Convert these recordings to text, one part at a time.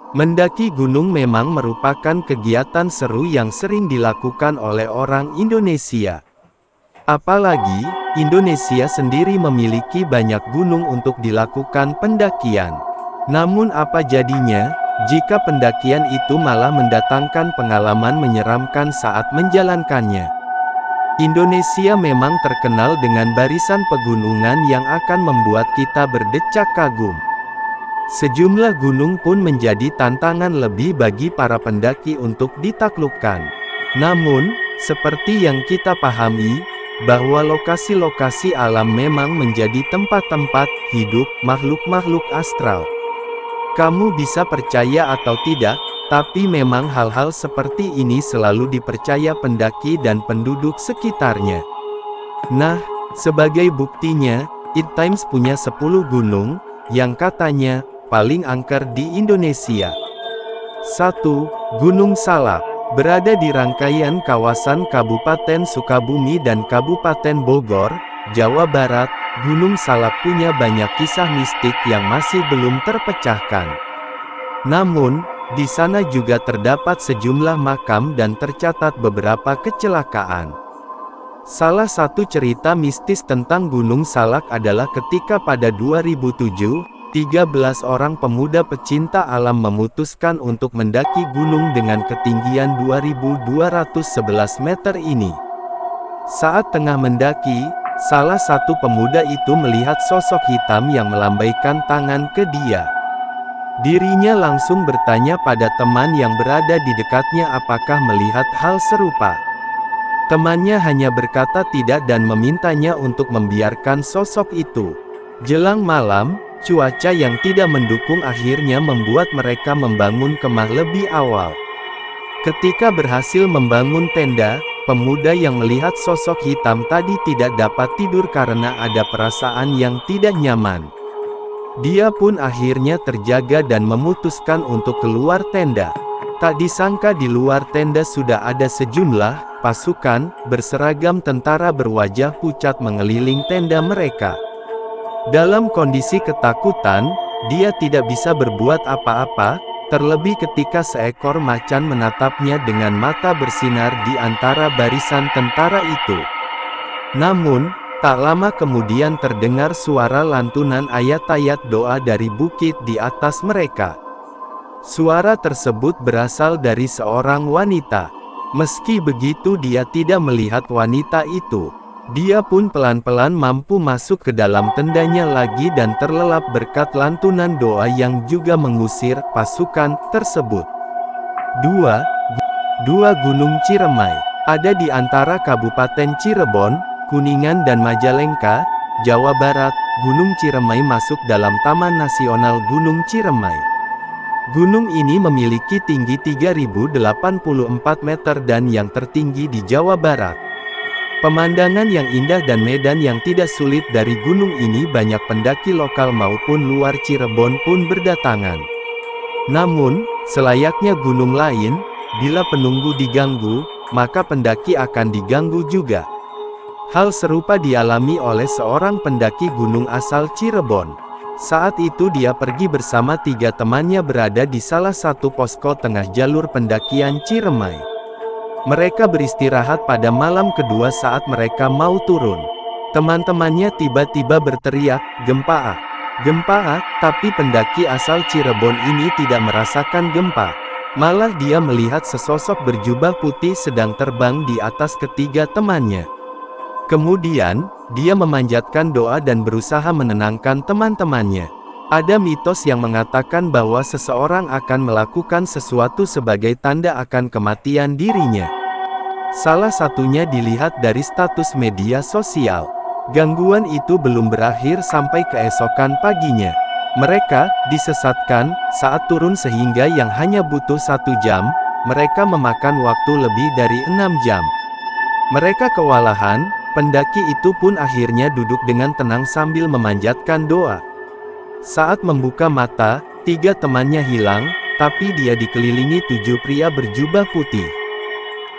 Mendaki gunung memang merupakan kegiatan seru yang sering dilakukan oleh orang Indonesia. Apalagi, Indonesia sendiri memiliki banyak gunung untuk dilakukan pendakian. Namun apa jadinya, jika pendakian itu malah mendatangkan pengalaman menyeramkan saat menjalankannya? Indonesia memang terkenal dengan barisan pegunungan yang akan membuat kita berdecak kagum. Sejumlah gunung pun menjadi tantangan lebih bagi para pendaki untuk ditaklukkan. Namun, seperti yang kita pahami, bahwa lokasi-lokasi alam memang menjadi tempat-tempat hidup makhluk-makhluk astral. Kamu bisa percaya atau tidak, tapi memang hal-hal seperti ini selalu dipercaya pendaki dan penduduk sekitarnya. Nah, sebagai buktinya, It Times punya 10 gunung, yang katanya, paling angker di Indonesia. 1. Gunung Salak. Berada di rangkaian kawasan Kabupaten Sukabumi dan Kabupaten Bogor, Jawa Barat, Gunung Salak punya banyak kisah mistik yang masih belum terpecahkan. Namun, di sana juga terdapat sejumlah makam dan tercatat beberapa kecelakaan. Salah satu cerita mistis tentang Gunung Salak adalah ketika pada 2007, 13 orang pemuda pecinta alam memutuskan untuk mendaki gunung dengan ketinggian 2.211 meter ini. Saat tengah mendaki, salah satu pemuda itu melihat sosok hitam yang melambaikan tangan ke dia. Dirinya langsung bertanya pada teman yang berada di dekatnya apakah melihat hal serupa. Temannya hanya berkata tidak dan memintanya untuk membiarkan sosok itu. Jelang malam, cuaca yang tidak mendukung akhirnya membuat mereka membangun kemah lebih awal. Ketika berhasil membangun tenda, pemuda yang melihat sosok hitam tadi tidak dapat tidur karena ada perasaan yang tidak nyaman. Dia pun akhirnya terjaga dan memutuskan untuk keluar tenda. Tak disangka di luar tenda sudah ada sejumlah pasukan berseragam tentara berwajah pucat mengeliling tenda mereka. Dalam kondisi ketakutan, dia tidak bisa berbuat apa-apa, terlebih ketika seekor macan menatapnya dengan mata bersinar di antara barisan tentara itu. Namun, tak lama kemudian terdengar suara lantunan ayat-ayat doa dari bukit di atas mereka. Suara tersebut berasal dari seorang wanita. Meski begitu dia tidak melihat wanita itu. Dia pun pelan-pelan mampu masuk ke dalam tendanya lagi dan terlelap berkat lantunan doa yang juga mengusir pasukan tersebut. 2. Gunung Ciremai. Ada di antara Kabupaten Cirebon, Kuningan dan Majalengka, Jawa Barat. Gunung Ciremai masuk dalam Taman Nasional Gunung Ciremai. Gunung ini memiliki tinggi 3084 meter dan yang tertinggi di Jawa Barat. Pemandangan yang indah dan medan yang tidak sulit dari gunung ini banyak pendaki lokal maupun luar Cirebon pun berdatangan. Namun, selayaknya gunung lain, bila penunggu diganggu, maka pendaki akan diganggu juga. Hal serupa dialami oleh seorang pendaki gunung asal Cirebon. Saat itu dia pergi bersama 3 temannya berada di salah satu posko tengah jalur pendakian Ciremai. Mereka beristirahat pada malam kedua saat mereka mau turun. Teman-temannya tiba-tiba berteriak, "Gempa! Gempa!" Tapi pendaki asal Cirebon ini tidak merasakan gempa. Malah dia melihat sesosok berjubah putih sedang terbang di atas ketiga temannya. Kemudian, dia memanjatkan doa dan berusaha menenangkan teman-temannya. Ada mitos yang mengatakan bahwa seseorang akan melakukan sesuatu sebagai tanda akan kematian dirinya. Salah satunya dilihat dari status media sosial. Gangguan itu belum berakhir sampai keesokan paginya. Mereka disesatkan saat turun sehingga yang hanya butuh 1 jam, mereka memakan waktu lebih dari 6 jam. Mereka kewalahan, pendaki itu pun akhirnya duduk dengan tenang sambil memanjatkan doa. Saat membuka mata, 3 temannya hilang, tapi dia dikelilingi 7 pria berjubah putih.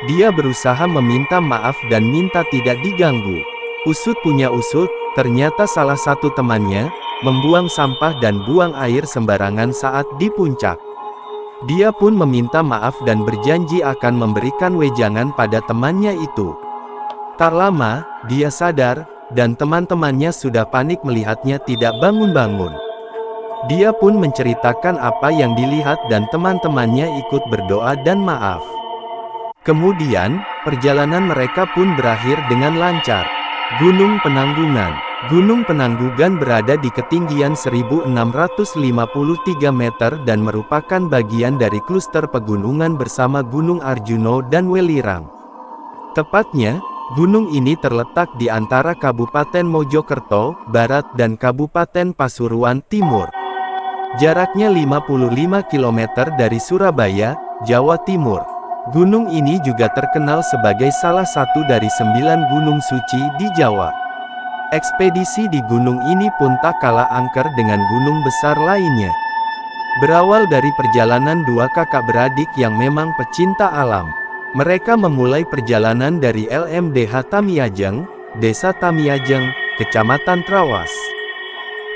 Dia berusaha meminta maaf dan minta tidak diganggu. Usut punya usut, ternyata salah satu temannya, membuang sampah dan buang air sembarangan saat di puncak. Dia pun meminta maaf dan berjanji akan memberikan wejangan pada temannya itu. Tak lama, dia sadar, dan teman-temannya sudah panik melihatnya tidak bangun-bangun. Dia pun menceritakan apa yang dilihat dan teman-temannya ikut berdoa dan maaf. Kemudian, perjalanan mereka pun berakhir dengan lancar. Gunung Penanggungan. Gunung Penanggungan berada di ketinggian 1653 meter dan merupakan bagian dari kluster pegunungan bersama Gunung Arjuno dan Welirang. Tepatnya, gunung ini terletak di antara Kabupaten Mojokerto, Barat dan Kabupaten Pasuruan, Timur. Jaraknya 55 km dari Surabaya, Jawa Timur. Gunung ini juga terkenal sebagai salah satu dari 9 gunung suci di Jawa. Ekspedisi di gunung ini pun tak kalah angker dengan gunung besar lainnya. Berawal dari perjalanan dua kakak beradik yang memang pecinta alam. Mereka memulai perjalanan dari LMDH Tamiajeng, Desa Tamiajeng, Kecamatan Trawas.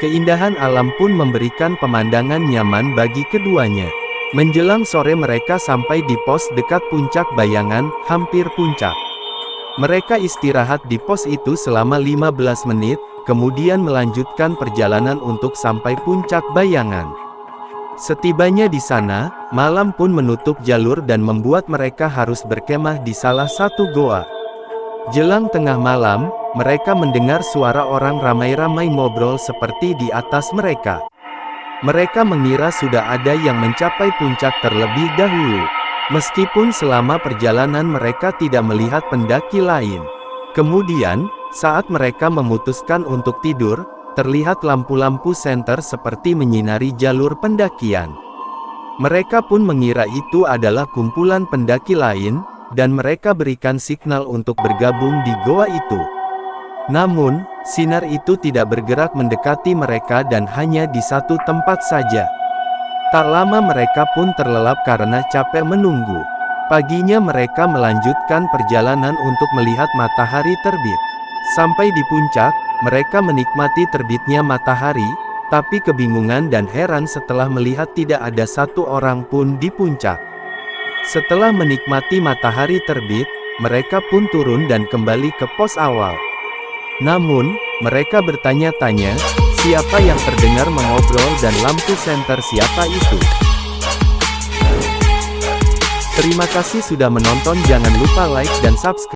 Keindahan alam pun memberikan pemandangan nyaman bagi keduanya. Menjelang sore mereka sampai di pos dekat Puncak Bayangan, hampir puncak. Mereka istirahat di pos itu selama 15 menit, kemudian melanjutkan perjalanan untuk sampai Puncak Bayangan. Setibanya di sana, malam pun menutup jalur dan membuat mereka harus berkemah di salah satu goa. Jelang tengah malam, mereka mendengar suara orang ramai-ramai ngobrol seperti di atas mereka. Mereka mengira sudah ada yang mencapai puncak terlebih dahulu. Meskipun selama perjalanan mereka tidak melihat pendaki lain. Kemudian, saat mereka memutuskan untuk tidur, terlihat lampu-lampu senter seperti menyinari jalur pendakian. Mereka pun mengira itu adalah kumpulan pendaki lain, dan mereka berikan signal untuk bergabung di goa itu. Namun, sinar itu tidak bergerak mendekati mereka dan hanya di satu tempat saja. Tak lama mereka pun terlelap karena capek menunggu. Paginya mereka melanjutkan perjalanan untuk melihat matahari terbit. Sampai di puncak, mereka menikmati terbitnya matahari, tapi kebingungan dan heran setelah melihat tidak ada satu orang pun di puncak. Setelah menikmati matahari terbit, mereka pun turun dan kembali ke pos awal. Namun, mereka bertanya-tanya, siapa yang terdengar mengobrol dan lampu senter siapa itu? Terima kasih sudah menonton, jangan lupa like dan subscribe.